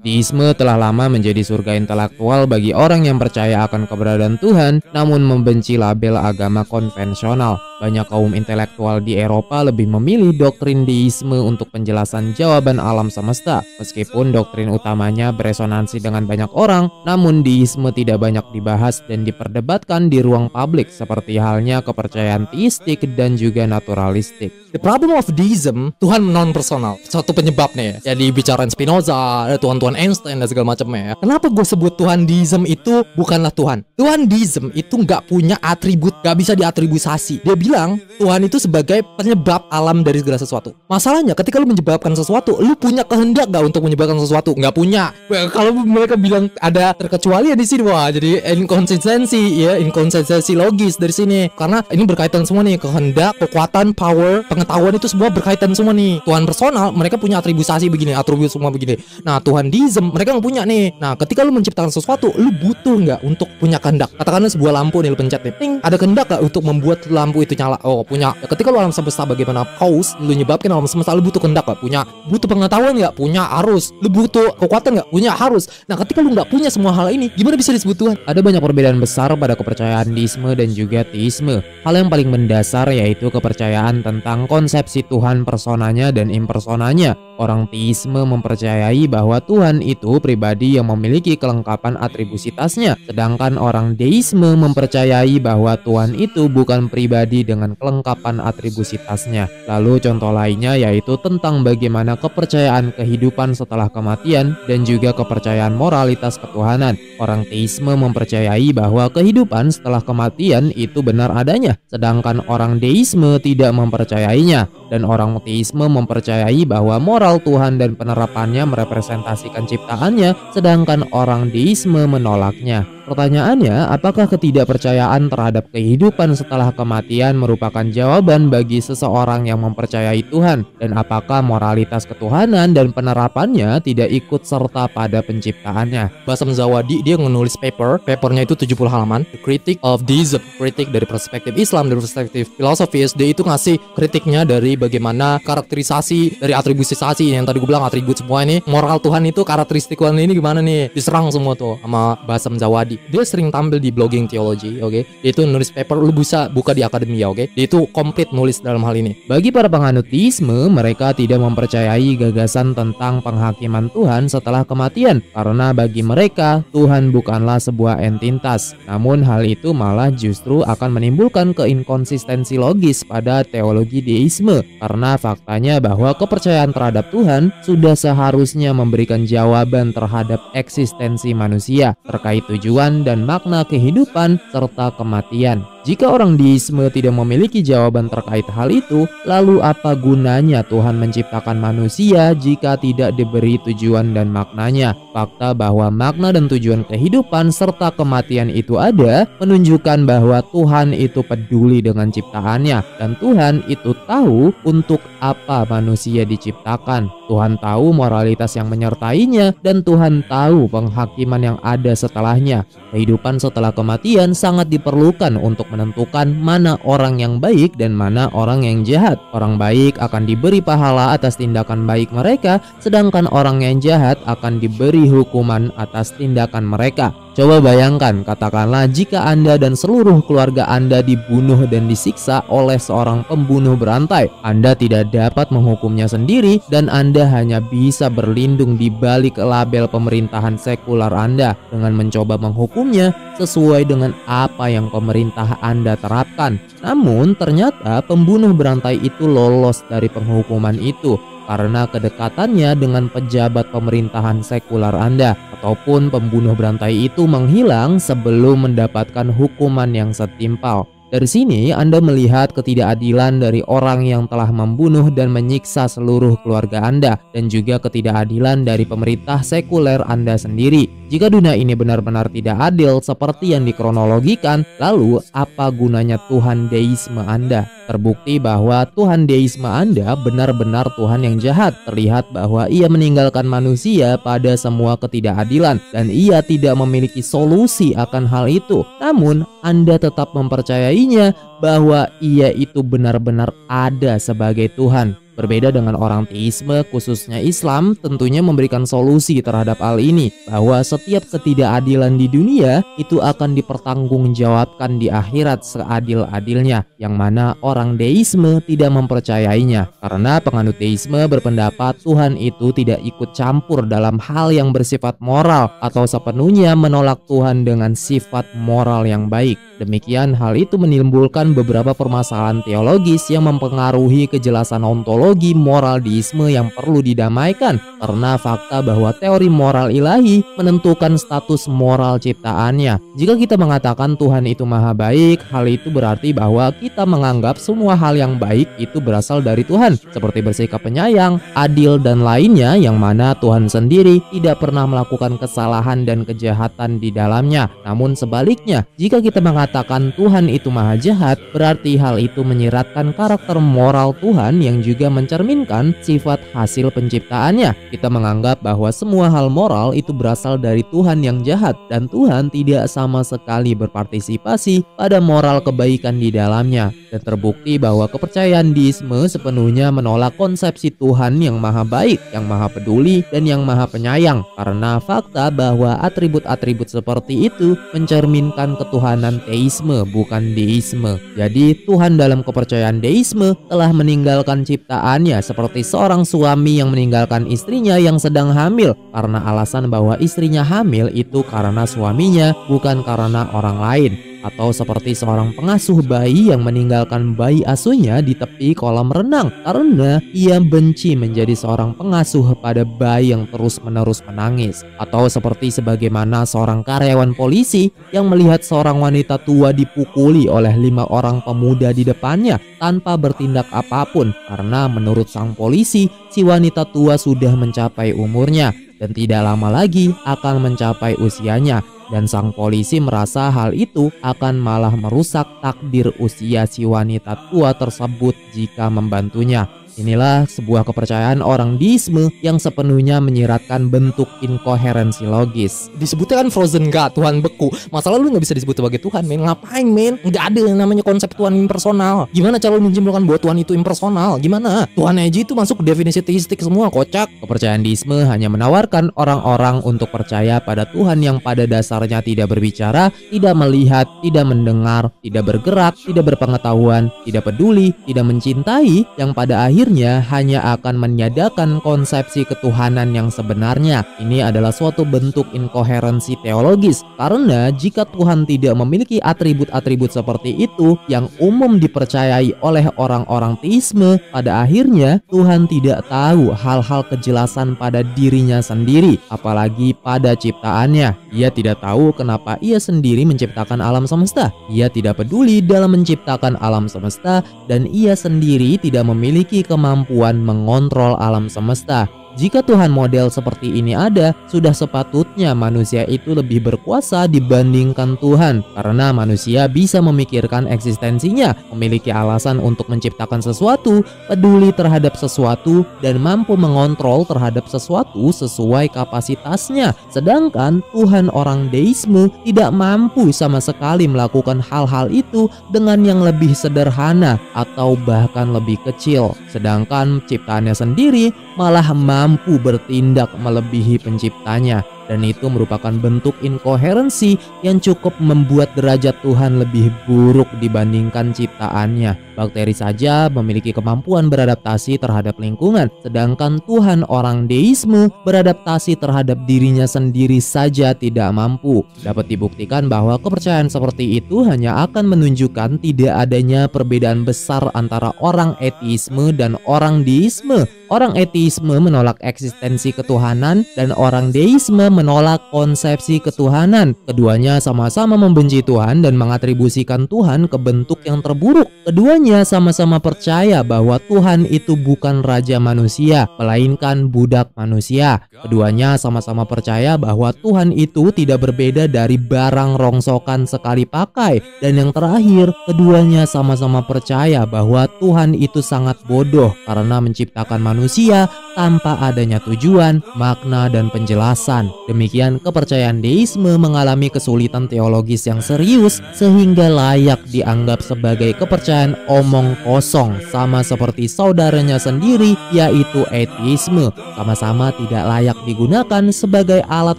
Deisme telah lama menjadi surga intelektual bagi orang yang percaya akan keberadaan Tuhan, namun membenci label agama konvensional. Banyak kaum intelektual di Eropa lebih memilih doktrin deisme untuk penjelasan jawaban alam semesta. Meskipun doktrin utamanya beresonansi dengan banyak orang, namun deisme tidak banyak dibahas dan diperdebatkan di ruang publik, seperti halnya kepercayaan teistik dan juga naturalistik. The problem of deism, Tuhan non-personal. Satu penyebabnya ya dibicarain Spinoza, ada Tuhan Einstein dan segala macamnya ya. Kenapa gue sebut Tuhan deism itu bukanlah Tuhan? Tuhan deism itu nggak punya atribut, nggak bisa diatribusasi. Dia bilang Tuhan itu sebagai penyebab alam dari segala sesuatu. Masalahnya ketika lu menyebabkan sesuatu, lu punya kehendak nggak untuk menyebabkan sesuatu? Nggak punya. Kalau mereka bilang ada terkecualian di sini, wah jadi inkonsistensi logis dari sini. Karena ini berkaitan semua nih, kehendak, kekuatan, power, pengetahuan itu semua berkaitan semua nih. Tuhan personal mereka punya atribusasi begini, atribut semua begini. Nah Tuhan deism mereka nggak punya nih. Nah ketika lu menciptakan sesuatu, lu butuh nggak untuk punya kehendak? Katakanlah sebuah lampu nih lu pencet nih, ting, ada kehendak nggak untuk membuat lampu itu nyala? Oh punya. Ya, ketika lu alam semesta bagaimana cause, lu nyebabkan alam semesta, lu butuh kehendak nggak? Punya. Butuh pengetahuan nggak? Punya, harus. Lu butuh kekuatan nggak? Punya, harus. Nah ketika lu nggak punya semua hal ini, gimana bisa disebut Tuhan? Ada banyak perbedaan besar pada kepercayaan deisme dan juga teisme. Hal yang paling mendasar yaitu kepercayaan tentang konsepsi Tuhan personanya dan impersonanya. Orang teisme mempercayai bahwa Tuhan itu pribadi yang memiliki kelengkapan atribusitasnya, sedangkan orang deisme mempercayai bahwa Tuhan itu bukan pribadi dengan kelengkapan atribusitasnya. Lalu contoh lainnya yaitu tentang bagaimana kepercayaan kehidupan setelah kematian dan juga kepercayaan moralitas ketuhanan. Orang teisme mempercayai bahwa kehidupan setelah kematian itu benar adanya, sedangkan orang deisme tidak mempercayainya. Dan orang teisme mempercayai bahwa moral Tuhan dan penerapannya merepresentasikan ciptaannya, sedangkan orang deisme menolaknya. Pertanyaannya, apakah ketidakpercayaan terhadap kehidupan setelah kematian merupakan jawaban bagi seseorang yang mempercayai Tuhan? Dan apakah moralitas ketuhanan dan penerapannya tidak ikut serta pada penciptaannya? Basem Zawadi dia menulis papernya itu 70 halaman, The Critic of Deism, kritik dari perspektif Islam, dari perspektif filosofis. Dia itu ngasih kritiknya dari bagaimana karakterisasi dari atribusisasi yang tadi gue bilang atribut semua ini, moral Tuhan itu, karakteristik Tuhan ini gimana nih, diserang semua tuh sama Basem Zawadi. Dia sering tampil di blogging teologi, oke? Dia itu nulis paper, lu bisa buka di akademia, oke? Dia itu komplit nulis dalam hal ini. Bagi para penganut teisme, mereka tidak mempercayai gagasan tentang penghakiman Tuhan setelah kematian, karena bagi mereka Tuhan bukanlah sebuah entitas. Namun hal itu malah justru akan menimbulkan keinkonsistensi logis pada teologi deisme, karena faktanya bahwa kepercayaan terhadap Tuhan sudah seharusnya memberikan jawaban terhadap eksistensi manusia terkait tujuan dan makna kehidupan serta kematian. Jika orang deisme tidak memiliki jawaban terkait hal itu, lalu apa gunanya Tuhan menciptakan manusia jika tidak diberi tujuan dan maknanya? Fakta bahwa makna dan tujuan kehidupan serta kematian itu ada, menunjukkan bahwa Tuhan itu peduli dengan ciptaannya, dan Tuhan itu tahu untuk apa manusia diciptakan. Tuhan tahu moralitas yang menyertainya, dan Tuhan tahu penghakiman yang ada setelahnya. Kehidupan setelah kematian sangat diperlukan untuk menentukan mana orang yang baik dan mana orang yang jahat. Orang baik akan diberi pahala atas tindakan baik mereka, sedangkan orang yang jahat akan diberi hukuman atas tindakan mereka. Coba bayangkan, katakanlah jika Anda dan seluruh keluarga Anda dibunuh dan disiksa oleh seorang pembunuh berantai. Anda tidak dapat menghukumnya sendiri dan Anda hanya bisa berlindung di balik label pemerintahan sekular Anda dengan mencoba menghukumnya sesuai dengan apa yang pemerintah Anda terapkan. Namun ternyata pembunuh berantai itu lolos dari penghukuman itu karena kedekatannya dengan pejabat pemerintahan sekular Anda, ataupun pembunuh berantai itu menghilang sebelum mendapatkan hukuman yang setimpal. Dari sini Anda melihat ketidakadilan dari orang yang telah membunuh dan menyiksa seluruh keluarga Anda, dan juga ketidakadilan dari pemerintah sekuler Anda sendiri. Jika dunia ini benar-benar tidak adil seperti yang dikronologikan, lalu apa gunanya Tuhan deisme Anda? Terbukti bahwa Tuhan deisme Anda benar-benar Tuhan yang jahat. Terlihat bahwa ia meninggalkan manusia pada semua ketidakadilan, dan ia tidak memiliki solusi akan hal itu. Namun Anda tetap mempercayainya bahwa ia itu benar-benar ada sebagai Tuhan. Berbeda dengan orang teisme, khususnya Islam, tentunya memberikan solusi terhadap hal ini, bahwa setiap ketidakadilan di dunia itu akan dipertanggungjawabkan di akhirat seadil-adilnya, yang mana orang deisme tidak mempercayainya. Karena penganut deisme berpendapat Tuhan itu tidak ikut campur dalam hal yang bersifat moral atau sepenuhnya menolak Tuhan dengan sifat moral yang baik. Demikian hal itu menimbulkan beberapa permasalahan teologis yang mempengaruhi kejelasan ontologi moral deisme yang perlu didamaikan, karena fakta bahwa teori moral ilahi menentukan status moral ciptaannya. Jika kita mengatakan Tuhan itu maha baik, hal itu berarti bahwa kita menganggap semua hal yang baik itu berasal dari Tuhan, seperti bersikap penyayang, adil, dan lainnya, yang mana Tuhan sendiri tidak pernah melakukan kesalahan dan kejahatan di dalamnya. Namun sebaliknya, jika kita mengatakan Tuhan itu maha jahat, berarti hal itu menyiratkan karakter moral Tuhan yang juga mencerminkan sifat hasil penciptaannya. Kita menganggap bahwa semua hal moral itu berasal dari Tuhan yang jahat, dan Tuhan tidak sama sekali berpartisipasi pada moral kebaikan di dalamnya. Dan terbukti bahwa kepercayaan deisme sepenuhnya menolak konsepsi Tuhan yang maha baik, yang maha peduli, dan yang maha penyayang, karena fakta bahwa atribut-atribut seperti itu mencerminkan ketuhanan teisme, bukan deisme. Jadi Tuhan dalam kepercayaan deisme telah meninggalkan ciptaannya, seperti seorang suami yang meninggalkan istrinya yang sedang hamil karena alasan bahwa istrinya hamil itu karena suaminya, bukan karena orang lain. Atau seperti seorang pengasuh bayi yang meninggalkan bayi asuhnya di tepi kolam renang karena ia benci menjadi seorang pengasuh pada bayi yang terus-menerus menangis. Atau seperti sebagaimana seorang karyawan polisi yang melihat seorang wanita tua dipukuli oleh 5 orang pemuda di depannya tanpa bertindak apapun, karena menurut sang polisi si wanita tua sudah mencapai umurnya dan tidak lama lagi akan mencapai usianya. Dan sang polisi merasa hal itu akan malah merusak takdir usia si wanita tua tersebut jika membantunya. Inilah sebuah kepercayaan orang deisme yang sepenuhnya menyiratkan bentuk inkoherensi logis. Disebutnya kan frozen God, Tuhan beku. Masalah lu gak bisa disebut sebagai Tuhan, men. Ngapain, men? Gak ada yang namanya konsep Tuhan impersonal. Gimana cara lu menyimpulkan bahwa Tuhan itu impersonal? Gimana? Tuhan aja itu masuk ke definisi teistik semua, kocak. Kepercayaan deisme hanya menawarkan orang-orang untuk percaya pada Tuhan yang pada dasarnya tidak berbicara, tidak melihat, tidak mendengar, tidak bergerak, tidak berpengetahuan, tidak peduli, tidak mencintai, yang pada akhirnya hanya akan meniadakan konsepsi ketuhanan yang sebenarnya. Ini adalah suatu bentuk inkoherensi teologis, karena jika Tuhan tidak memiliki atribut-atribut seperti itu yang umum dipercayai oleh orang-orang teisme, pada akhirnya Tuhan tidak tahu hal-hal kejelasan pada dirinya sendiri, apalagi pada ciptaannya. Ia tidak tahu kenapa ia sendiri menciptakan alam semesta. Ia tidak peduli dalam menciptakan alam semesta, dan ia sendiri tidak memiliki kemampuan mengontrol alam semesta. Jika Tuhan model seperti ini ada, sudah sepatutnya manusia itu lebih berkuasa dibandingkan Tuhan, karena manusia bisa memikirkan eksistensinya, memiliki alasan untuk menciptakan sesuatu, peduli terhadap sesuatu, dan mampu mengontrol terhadap sesuatu sesuai kapasitasnya. Sedangkan Tuhan orang deisme tidak mampu sama sekali melakukan hal-hal itu dengan yang lebih sederhana atau bahkan lebih kecil. Sedangkan ciptaannya sendiri malah mampu bertindak melebihi penciptanya. Dan itu merupakan bentuk inkoherensi yang cukup membuat derajat Tuhan lebih buruk dibandingkan ciptaannya. Bakteri saja memiliki kemampuan beradaptasi terhadap lingkungan, sedangkan Tuhan orang deisme beradaptasi terhadap dirinya sendiri saja tidak mampu. Dapat dibuktikan bahwa kepercayaan seperti itu hanya akan menunjukkan tidak adanya perbedaan besar antara orang ateisme dan orang deisme. Orang ateisme menolak eksistensi ketuhanan dan orang deisme menolak konsepsi ketuhanan. Keduanya sama-sama membenci Tuhan dan mengatribusikan Tuhan ke bentuk yang terburuk. Keduanya sama-sama percaya bahwa Tuhan itu bukan raja manusia, melainkan budak manusia. Keduanya sama-sama percaya bahwa Tuhan itu tidak berbeda dari barang rongsokan sekali pakai. Dan yang terakhir, keduanya sama-sama percaya bahwa Tuhan itu sangat bodoh karena menciptakan manusia tanpa adanya tujuan, makna, dan penjelasan. Demikian, kepercayaan deisme mengalami kesulitan teologis yang serius sehingga layak dianggap sebagai kepercayaan omong kosong, sama seperti saudaranya sendiri yaitu ateisme, sama-sama tidak layak digunakan sebagai alat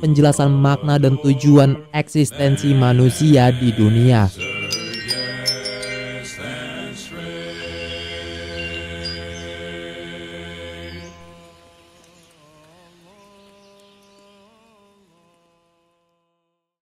penjelasan makna dan tujuan eksistensi manusia di dunia.